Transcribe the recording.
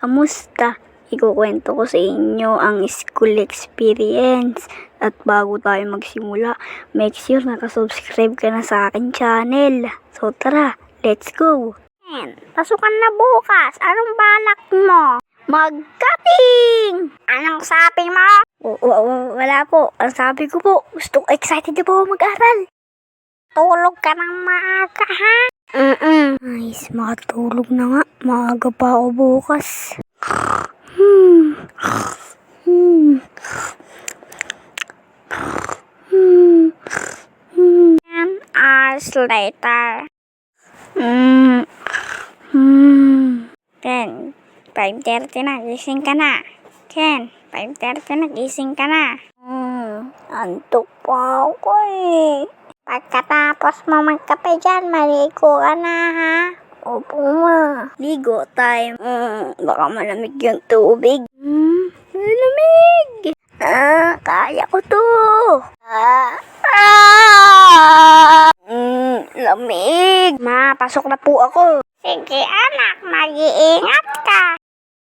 Kamusta? Ikukwento ko sa inyo ang school experience. At bago tayo magsimula, make sure nakasubscribe ka na sa akin channel. So tara, let's go! Pasukan na bukas. Anong balak mo? Mag-cutting! Anong sabi mo? Wala po. Ang sabi ko po, excited na po ako mag-aral. Tulog ka ng maaga, ha? Nice, makatulog na nga. Maaga pa ako bukas. 10 hours later. 5:30 na, gising ka na. 5:30 na, gising ka na. Antok pa ako eh. Pagkatapos mo magkape dyan, maligo ka na, ha? Opo, ma. Ligo time. Baka malamig yung tubig. Malamig! Kaya ko to. Lamig. Ma, pasok na po ako. Sige anak, mag-iingat ka.